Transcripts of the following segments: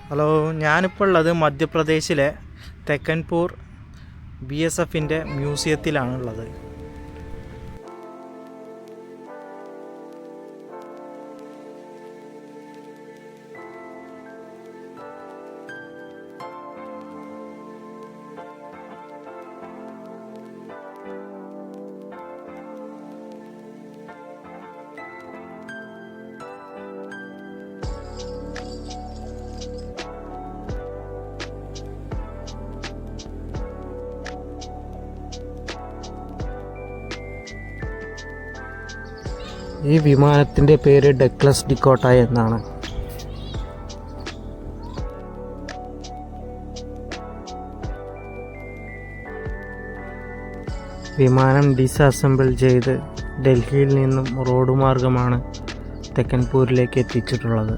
Hello, ഞാനിപ്പോൾ ഉള്ളത് മധ്യപ്രദേശിലെ തെക്കൻപൂർ BSFൻ്റെ മ്യൂസിയത്തിലാണുള്ളത്. ഈ വിമാനത്തിൻ്റെ പേര് ഡഗ്ലസ് ഡിക്കോട്ട എന്നാണ്. വിമാനം ഡിസ്അസംബിൾ ചെയ്ത് ഡൽഹിയിൽ നിന്നും റോഡ് മാർഗമാണ് തെക്കൻപൂരിലേക്ക് എത്തിച്ചിട്ടുള്ളത്.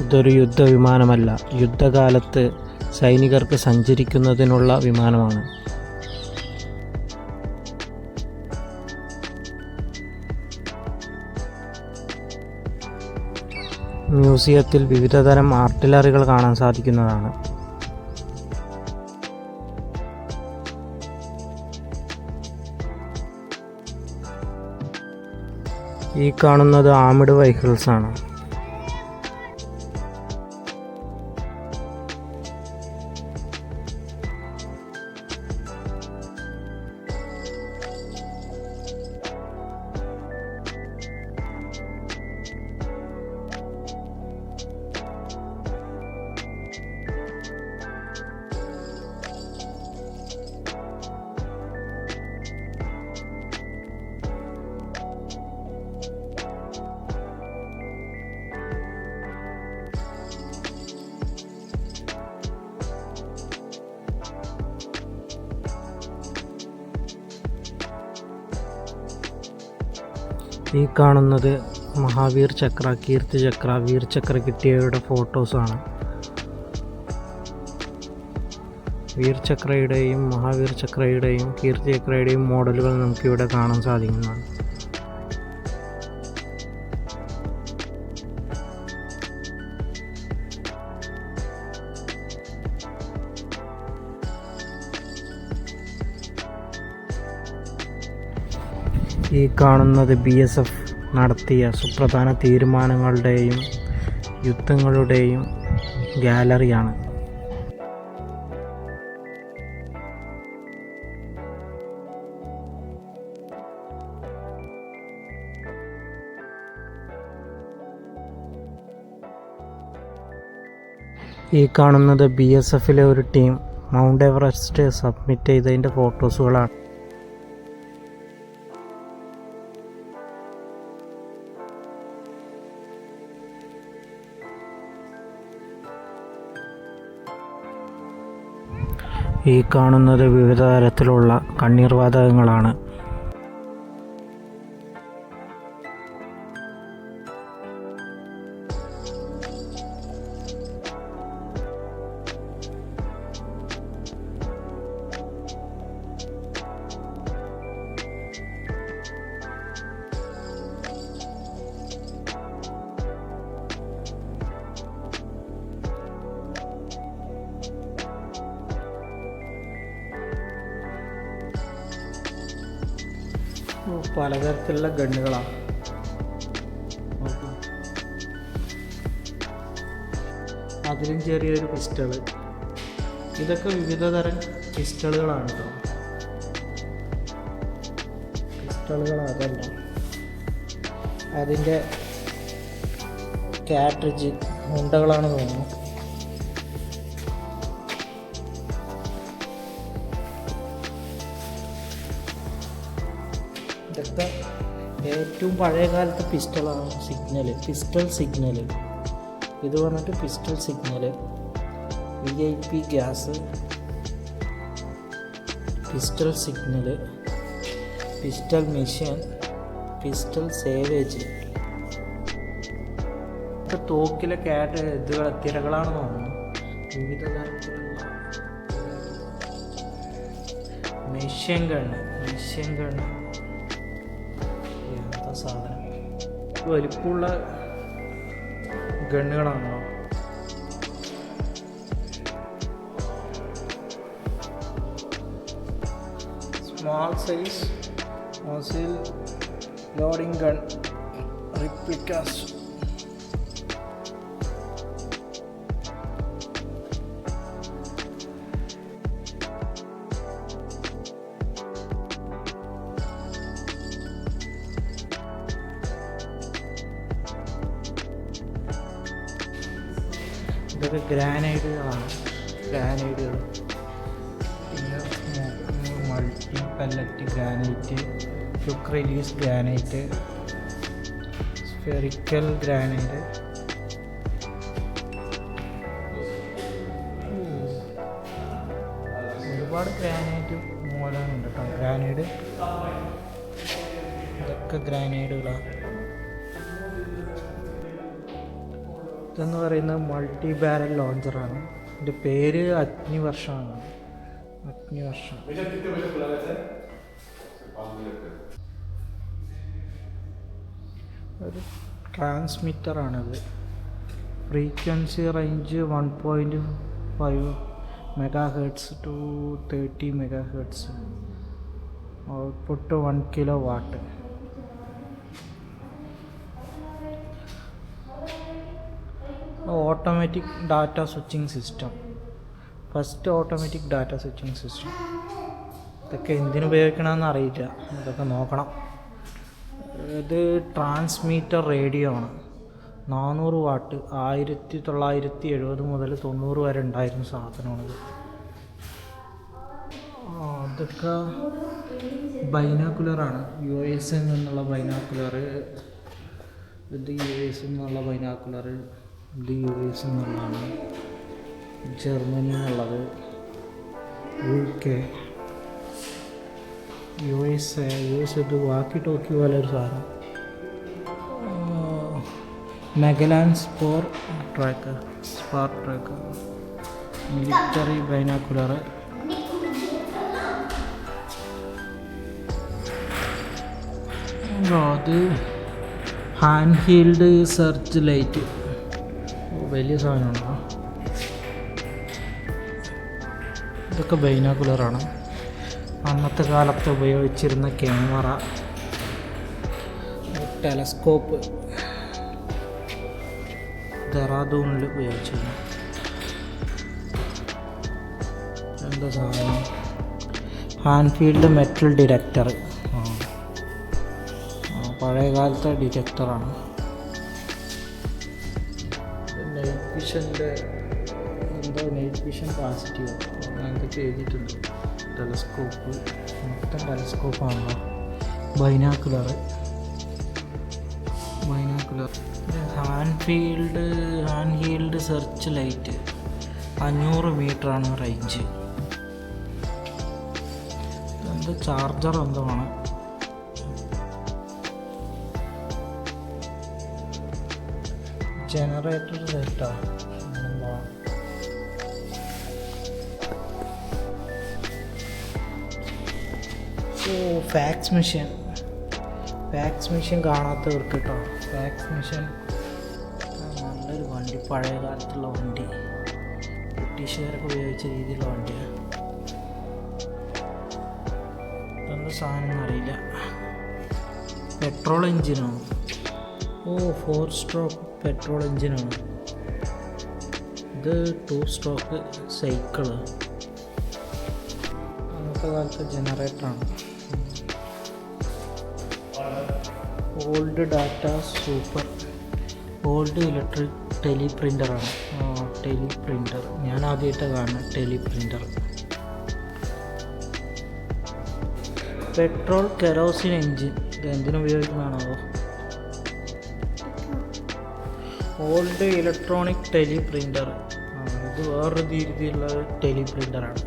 ഇതൊരു യുദ്ധവിമാനമല്ല, യുദ്ധകാലത്ത് സൈനികർക്ക് സഞ്ചരിക്കുന്നതിനുള്ള വിമാനമാണ്. മ്യൂസിയത്തിൽ വിവിധതരം ആർട്ടിലറികൾ കാണാൻ സാധിക്കുന്നതാണ്. ഈ കാണുന്നത് ആർമഡ് വെഹിക്കിൾസ് ആണ്. ഈ കാണുന്നത് മഹാവീർ ചക്ര, കീർത്തി ചക്ര, വീർ ചക്ര കിട്ടിയവരുടെ ഫോട്ടോസാണ്. വീർ ചക്രയുടെയും മഹാവീർ ചക്രയുടെയും കീർത്തി ചക്രയുടെയും മോഡലുകൾ നമുക്കിവിടെ കാണാൻ സാധിക്കുന്നതാണ്. ഈ കാണുന്നത് BSF നടത്തിയ സുപ്രധാന തീരുമാനങ്ങളുടെയും യുദ്ധങ്ങളുടെയും ഗാലറിയാണ്. ഈ കാണുന്നത് BSFലെ ഒരു ടീം മൗണ്ട് എവറസ്റ്റ് സബ്മിറ്റ് ചെയ്തതിൻ്റെ ഫോട്ടോസുകളാണ്. ഈ കാണുന്നത് വിവിധ തരത്തിലുള്ള കണ്ണീർവാതകങ്ങളാണ്. പലതരത്തിലുള്ള ഗണ്ണുകളാണ്. അതിലും ചെറിയൊരു പിസ്റ്റള്. ഇതൊക്കെ വിവിധ തരം പിസ്റ്റളുകളാണ് കേട്ടോ. പിസ്റ്റളുകൾ അതല്ല, അതിൻ്റെ കാട്രിഡ്ജ് ഉണ്ടകളാണ് തോന്നുന്നു. ഇതൊക്കെ ഏറ്റവും പഴയ കാലത്തെ പിസ്റ്റളാണ്. പിസ്റ്റൾ സിഗ്നൽ ഇത് വന്നിട്ട് pistol signal, VIP gas, pistol signal, pistol mission, pistol sewage. ഇതൊക്കെ തോക്കിലെ തിരകളാണ് തോന്നുന്നു. വിവിധ തരത്തിലുള്ള മെഷീൻ ഗണ്ണ് സാധനം വലിപ്പമുള്ള ഗണ്ണുകളാണല്ലോ. Small size nozzle loading gun replicas. ഇതൊക്കെ ഗ്രാനൈഡുകളാണ്. പിന്നെ multi pellet grenade, quick release grenade, spherical grenade. ഒരുപാട് ഗ്രാനൈറ്റ് മോഡലുണ്ട് കേട്ടോ. ഗ്രാനൈഡ് ഇതൊക്കെ ഗ്രാനൈഡുകളാണ്. ഇതെന്ന് പറയുന്നത് മൾട്ടി ബാരൽ ലോഞ്ചറാണ്. ഇതിൻ്റെ പേര് അഗ്നിവർഷമാണ്. അഗ്നിവർഷം. ഒരു ട്രാൻസ്മിറ്ററാണിത്. Frequency range 1.5 MHz to 30 MHz. Output 1 kW. Automatic data switching system. First automatic data switching system. ഇതൊക്കെ എന്തിനുപയോഗിക്കണമെന്ന് അറിയില്ല, ഇതൊക്കെ നോക്കണം. ഇത് ട്രാൻസ്മീറ്റർ റേഡിയോ ആണ്. 400 വാട്ട്. 1970 മുതൽ 90 വരെ ഉണ്ടായിരുന്ന സാധനമാണിത്. അതൊക്കെ ബൈനാക്കുലറാണ്. US നിന്നുള്ള ബൈനാക്കുലർ. ഇത് US നിന്നുള്ള ബൈനാക്കുലർ. ഇത് US എന്നുള്ളതാണ്. ജർമ്മനി എന്നുള്ളത്. UK, USA. ഇത് വാക്കി ടോക്കി പോലെ ഒരു സാധനം. മെഗലാൻ സ്പാർക്ക് ട്രാക്കർ. Military binocular. അത് ഹാൻഡ് ഹീൽഡ് സെർച്ച് ലൈറ്റ്. വലിയ സാധനമാണ്. ഇതൊക്കെ ബൈനാക്കുലറാണ്. അന്നത്തെ കാലത്ത് ഉപയോഗിച്ചിരുന്ന ക്യാമറ. ടെലസ്കോപ്പ് ദെറാദൂണിൽ ഉപയോഗിച്ചിരുന്നു. എന്താ സാധനം? Handheld metal detector. പഴയ കാലത്തെ ഡിറ്റക്ടറാണ്. നൈറ്റ് വിഷൻ്റെ നൈറ്റ് വിഷൻ പോസിറ്റീവ് അങ്ങനത്തെ എഴുതിയിട്ടുണ്ട്. ടെലസ്കോപ്പ്. മൊത്തം ടെലസ്കോപ്പാണല്ലോ. Binocular. Hand held search light. 500 മീറ്ററാണ് റേഞ്ച്. എന്ത് ചാർജർ എന്തോ ആണ്. ജനറേറ്റർ സെറ്റാ. ഫാക്സ് മെഷീൻ കാണാത്തവർക്ക് കേട്ടോ. ഫാക്സ് മെഷീൻ നല്ലൊരു വണ്ടി. പഴയ കാലത്തുള്ള വണ്ടി. ബ്രിട്ടീഷുകാരൊക്കെ ഉപയോഗിച്ച രീതിയിലുള്ള വണ്ടിയാണ്. ഇതെന്താ സാധനം എന്നറിയില്ല. പെട്രോൾ എഞ്ചിനാണ്. 4 സ്ട്രോക്ക് പെട്രോൾ എഞ്ചിനാണ്. ഇത് 2 സ്ട്രോക്ക് സൈക്കിള്. അന്നത്തെ കാലത്തെ ജനറേറ്ററാണ്. Old data super. Old electric ടെലി പ്രിൻ്ററാണ്. ടെലി പ്രിൻ്റർ ഞാൻ ആദ്യമായിട്ട് കാണുന്നത്. Teleprinter. Petrol kerosene engine. ഇത് എന്തിനുപയോഗിക്കുന്നതാണോ? Old electronic teleprinter. ഇത് വേറൊരു രീതിയിലുള്ള ടെലി പ്രിൻ്ററാണ്.